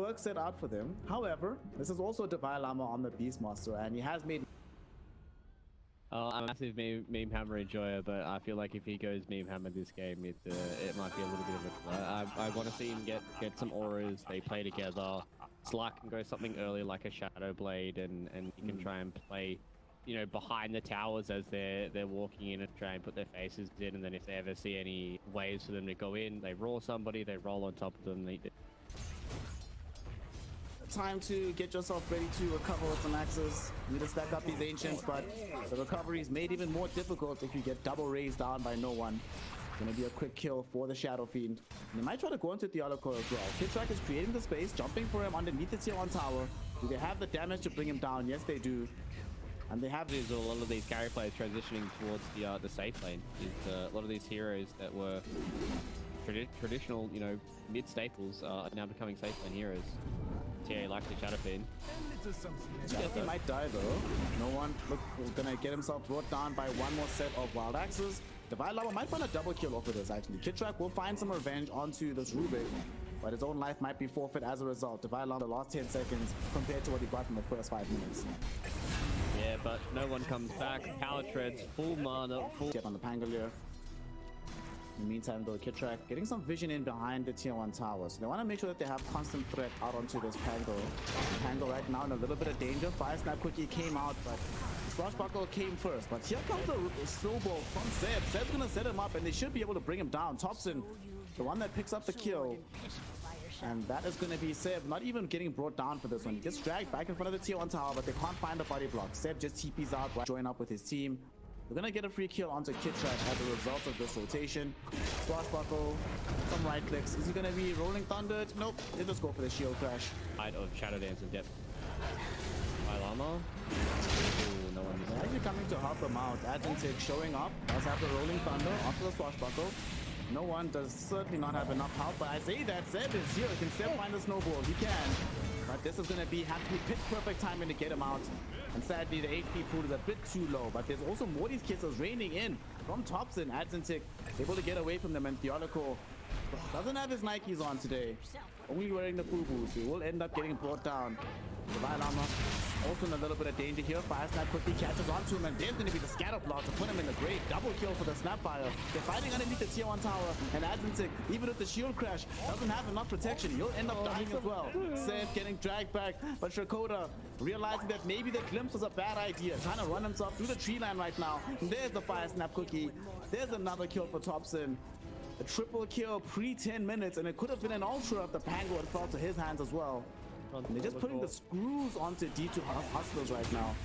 work set out for them. However, this is also Divine Llama on the Beastmaster, and he has made... I'm a massive meme hammer enjoyer, but I feel like if he goes meme hammer this game, it might be a little bit of a... I want to see him get some auras, they play together. Slack can go something early like a Shadow Blade, and he can try and play, you know, behind the towers as they're walking in and try and put their faces in, and then if they ever see any ways for them to go in, they roll somebody, they roll on top of them. Time to get yourself ready to recover with some axes. You need to stack up these ancients, but the recovery is made even more difficult if you get double raised down by no one. It's gonna be a quick kill for the Shadow Fiend. And they might try to go into Theoloco as well. Kitrak is creating the space, jumping for him underneath the tier 1 tower. Do they have the damage to bring him down? Yes, they do. And they have a lot of these carry players transitioning towards the safe lane. A lot of these heroes that were traditional, you know, mid staples are now becoming safe lane heroes. TA like the Shadow Fiend. He might die though. No one gonna get himself brought down by one more set of wild axes. Divine Llama might find a double kill off of this actually. Kitrak will find some revenge onto this Rubik, but his own life might be forfeit as a result. Divine Llama the last 10 seconds compared to what he got in the first 5 minutes. Yeah, but no one comes back. Power treads, full mana, full... Get on the Pangolier. In the meantime, though, Kitrak getting some vision in behind the tier 1 tower. So they want to make sure that they have constant threat out onto this Pango. Pango right now in a little bit of danger. Fire Snap quickly came out, but Swashbuckle came first. But here comes the snowball from Zeb. Zeb's going to set him up, and they should be able to bring him down. Thompson, the one that picks up the kill. And that is going to be Seb, not even getting brought down for this one. He gets dragged back in front of the tier 1 tower, but they can't find the body block. Seb just TPs out, right, join up with his team. We're going to get a free kill onto Kitrak as a result of this rotation. Swashbuckle, some right clicks. Is he going to be rolling thunder? Nope. They just go for the shield crash. Side of Shadow Dance in depth. Llama. Ooh, no one is actually coming to help him out. Agentic showing up. Does have the rolling thunder onto the Swashbuckle. No one does certainly not have enough help, but I say that Zeb is here. He can still find the snowball. He can. But this is going to have to be pitch perfect timing to get him out. And sadly, the HP pool is a bit too low. But there's also Morty's kisses raining in from Thompson. Adzentic able to get away from them. And Theoloco doesn't have his Nikes on today. Only wearing the Fubu. So he will end up getting brought down. Divine Llama also in a little bit of danger here. Fire Snap quickly catches onto him, and there's going to be the scatter plot to put him in the grave. Double kill for the Snapfire. They're fighting underneath the tier 1 tower, and Adzentic, even with the shield crash, doesn't have enough protection. He'll end up dying as well. Seth getting dragged back, but Shrakota realizing that maybe the glimpse was a bad idea, trying to run himself through the tree line right now. And there's the Fire Snap cookie. There's another kill for Thompson. A triple kill pre-10 minutes, and it could have been an ultra if the Pango had fell to his hands as well. And they're just putting the screws onto D2 Hustlers right now.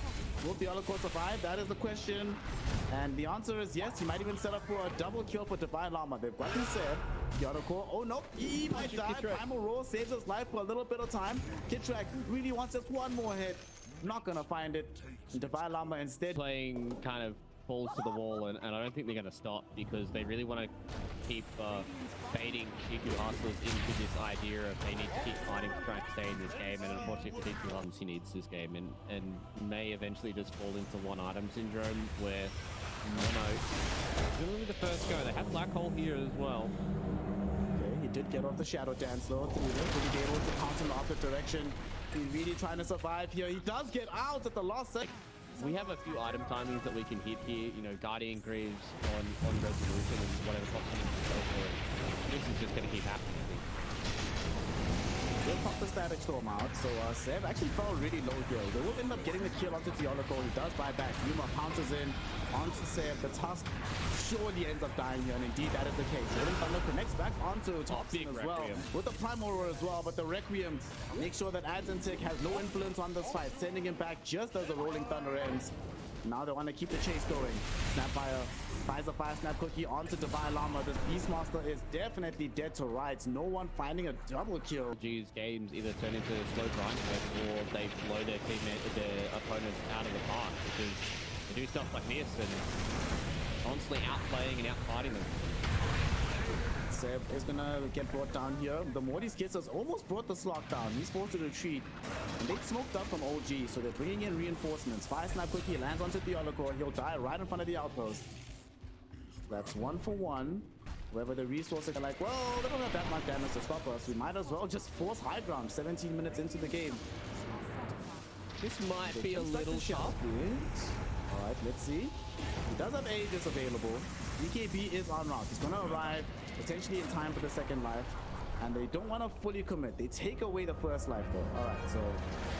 Will Theoloco survive? That is the question. And the answer is yes. He might even set up for a double kill for Divine Llama. They've gotten Seb. Theoloco, oh no, he might die. Primal Roar saves his life for a little bit of time. Kitrak really wants just one more hit. Not gonna find it. And Divine Llama instead playing kind of balls to the wall, and I don't think they're going to stop because they really want to keep baiting D2 Hustlers into this idea of they need to keep fighting to try and stay in this game. And unfortunately for D2 Hustlers, he needs this game and may eventually just fall into one item syndrome where Mono is going to be the first go. They have Black Hole here as well. Okay, he did get off the Shadow Dance though through this. Will he be able to counter in the opposite direction? He's really trying to survive here. He does get out at the last second. We have a few item timings that we can hit here, you know, Guardian Greaves on Resolution and whatever pops in so forth. This is just going to keep happening, I think. They'll pop the Static Storm out, so Seb actually fell really low here. They will end up getting the kill onto Theoloco. He does buy back. Yuma pounces in onto Seb. The Tusk surely ends up dying here, and indeed that is the case. Rolling Thunder connects back onto Thompson as well, with the Primal Roar as well, but the Requiem makes sure that Adzentic has no influence on this fight, sending him back just as the Rolling Thunder ends. Now they want to keep the chase going. Snapfire finds a Fire Snap cookie onto Divine Llama. This Beastmaster is definitely dead to rights. No one finding a double kill. G's games either turn into a slow grind or they blow their opponents out of the park because they do stuff like this and constantly outplaying and outfighting them. Seb is gonna get brought down here. The Morty's Kisses almost brought the Slot down. He's forced to retreat. And they smoked up from OG, so they're bringing in reinforcements. Fire Snap quickly lands onto Theoloco. He'll die right in front of the outpost. That's 1 for 1. Wherever the resources are like, well, they don't have that much damage to stop us. We might as well just force high ground 17 minutes into the game. This might be a little tough. Alright, let's see. He does have Aegis available. BKB is en route. He's gonna arrive potentially in time for the second life. And they don't want to fully commit. They take away the first life though. Alright, so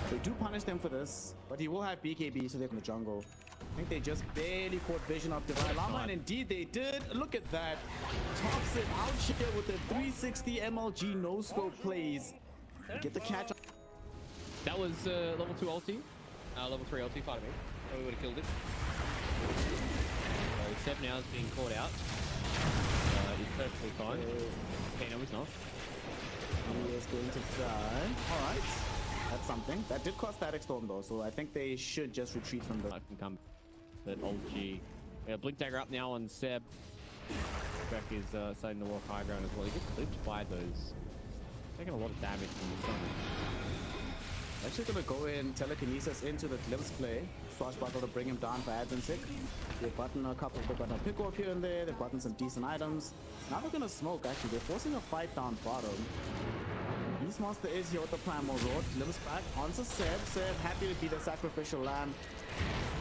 they do punish them for this. But he will have BKB so they're in the jungle. I think they just barely caught vision of Divine Llama, and indeed they did. Look at that. Toxic out here with the 360 MLG no-scope plays. Get the catch. That was level 2 ulti. Level 3 ulti, pardon me. Oh, we would have killed it. So Seb now is being caught out. He's perfectly fine. Okay, no, he's not. He is going to die. Alright. That's something. That did cost Static Storm though, so I think they should just retreat from the... I can come. But old G. Yeah, Blink Dagger up now on Seb. Beck is starting to walk high ground as well. He gets clipped by those. Taking a lot of damage from the sun. Actually gonna go in telekinesis into the Glimpse play. Swashbuckle to bring him down for ads and sick. They button a couple, they button a pick off here and there, they button some decent items. Now they're gonna smoke actually, they're forcing a fight down bottom. Beastmaster is here with the Primal Road. Glimpse back onto Seb. Seb happy to be the sacrificial lamb.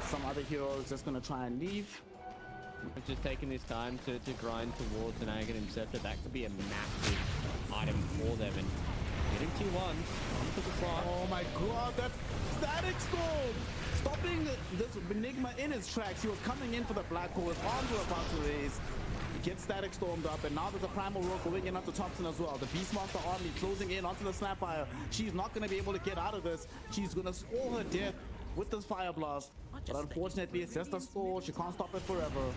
Some other heroes just gonna try and leave. Just taking this time to grind towards an Aghanim Scepter. That could be a massive item for them. And getting T1 onto the slot. Oh my god, that Static Storm! Stopping this Enigma in his tracks. He was coming in for the Black Hole. His arms were about to raise. He gets Static Stormed up, and now there's a Primal Rogue going in onto Thompson as well. The Beastmaster army closing in onto the Snapfire. She's not going to be able to get out of this. She's going to stall her death with this Fire Blast. But unfortunately, it's just a stall. She can't stop it forever.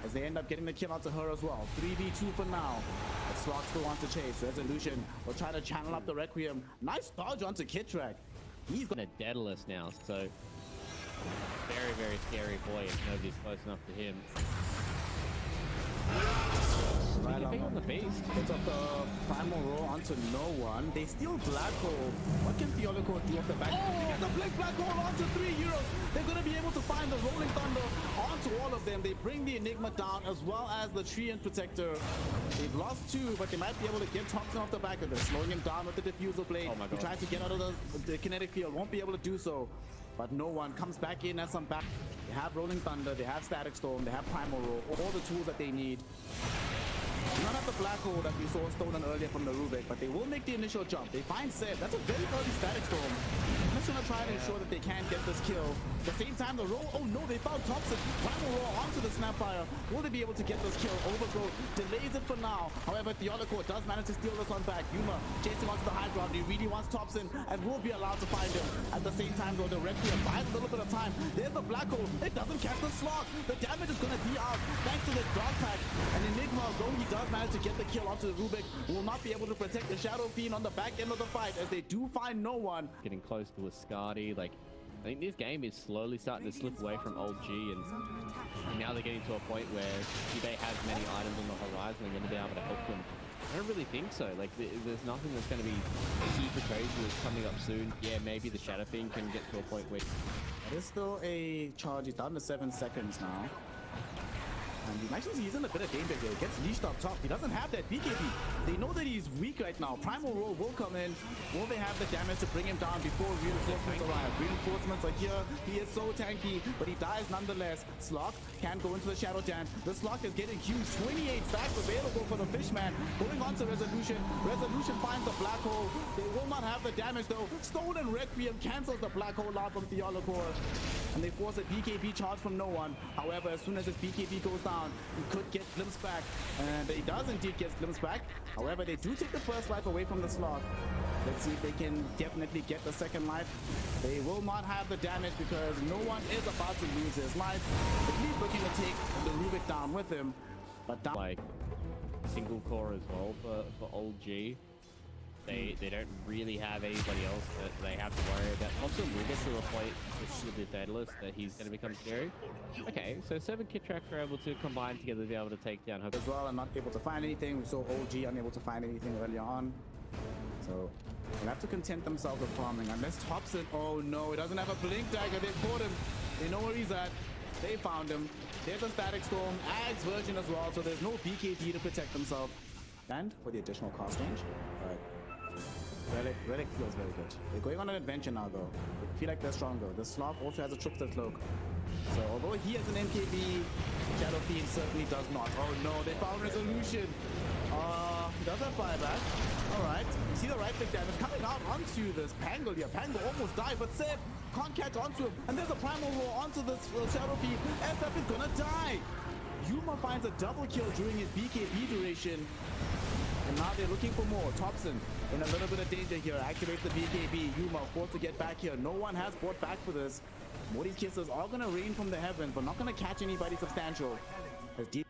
As they end up getting the kill onto her as well. 3v2 for now. But Slog still wants to chase. Resolution will try to channel up the Requiem. Nice dodge onto Kitrak. He's got a Daedalus now, so very, very scary boy if nobody's close enough to him. Right on the beast. Gets off the Primal Roll onto no one. They steal Black Hole. What can Theoloco do off the back? They get the Blink Black Hole onto 3 heroes. They're going to be able to find the Rolling Thunder onto all of them. They bring the Enigma down as well as the Treant Protector. They've lost 2, but they might be able to get Thompson off the back of this. Slowing him down with the Diffusal Blade. Oh my God. He tries to get out of the kinetic field. Won't be able to do so. But no one comes back in as some back. They have Rolling Thunder, they have Static Storm, they have Primal Roll, all the tools that they need. They don't have the Black Hole that we saw stolen earlier from the Rubik, but they will make the initial jump. They find Seb. That's a very early Static Storm. I'm just gonna try to ensure that they can get this kill. At the same time, the roll. Oh no, they found Thompson. Primal Roll onto the Snapfire. Will they be able to get this kill? Overgrowth delays it for now. However, Theoloco does manage to steal this one back. Yuma chasing onto the high ground. He really wants Thompson and will be allowed to find him. At the same time, though, the Requiem buys a little bit of time. There's the Black Hole. It doesn't catch the slot. The damage is gonna be out thanks to the Dog Pack. And Enigma, though he does manage to get the kill onto the Rubik, will not be able to protect the Shadow Fiend on the back end of the fight as they do find no one. Getting close to a Skadi, like, I think this game is slowly starting to slip away from old G, and now they're getting to a point where do they have many items on the horizon and going to be able to help them? I don't really think so. Like, there's nothing that's going to be super crazy that's coming up soon. Yeah, maybe the Shadow Fiend can get to a point where... It is still a charge. He's down to 7 seconds now. And he's in a bit of danger here. He gets leashed up top. He doesn't have that BKB. They know that he's weak right now. Primal Roll will come in. Will they have the damage to bring him down before reinforcements arrive? Reinforcements are here. He is so tanky, but he dies nonetheless. Slok can go into the Shadow Dance. The Slok is getting huge. 28 stacks available for the Fishman. Going on to Resolution. Resolution finds the Black Hole. They will not have the damage though. Stone and Requiem cancels the Black Hole out from Theoloco. And they force a BKB charge from no one. However, as soon as his BKB goes down, he could get Glimpse back. And he does indeed get Glimpse back. However, they do take the first life away from the slot. Let's see if they can definitely get the second life. They will not have the damage because no one is about to lose his life. At least looking to take the Rubik down with him. But down like single core as well for old G. They don't really have anybody else that they have to worry about. Also, we'll get to a point with the Daedalus that he's going to become scary. Okay, so 7 Kitrak are able to combine together to be able to take down Hook as well and not able to find anything. We saw OG unable to find anything earlier on. So they'll have to content themselves with farming unless Thompson. Oh no, he doesn't have a Blink Dagger. They caught him. They know where he's at. They found him. There's a Static Storm, Ags version as well, so there's no BKB to protect themselves. And for the additional cost range, Relic feels very good. They're going on an adventure now though. They feel like they're stronger. The Sloth also has a Trickster Cloak. So although he has an MKB, Shadow Fiend certainly does not. Oh no, they found Resolution. Does have buyback. Alright, you see the right click damage coming out onto this Pango here. Pango almost died, but Seb can't catch onto him. And there's a Primal Roar onto this Shadow Fiend. SF is gonna die. Yuma finds a double kill during his BKB duration. And now they're looking for more. Thompson in a little bit of danger here. Activates the BKB. Yuma forced to get back here. No one has brought back for this. Morty's kisses are going to rain from the heavens, but not going to catch anybody substantial. As deep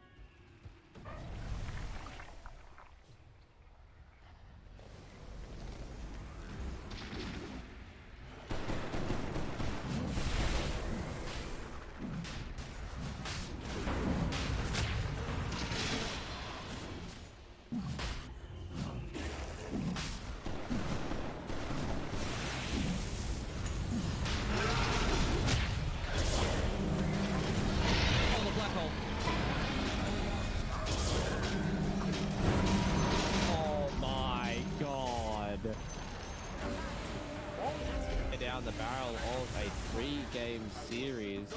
down the barrel of a 3-game series.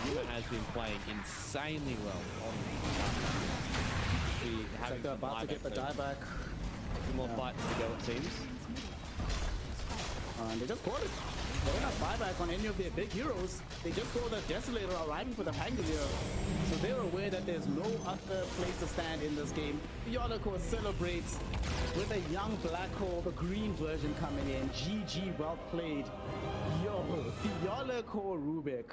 Yuma has been playing insanely well on having they're about to get the dieback. Two more fights to go, it seems. And they just caught it. They don't have buyback on any of their big heroes. They just saw the Desolator arriving for the Pangolier. So they're aware that there's no other place to stand in this game. Yoloko celebrates with a young Black Hole, the green version coming in. GG, well played. Yo, Yoloko Rubik.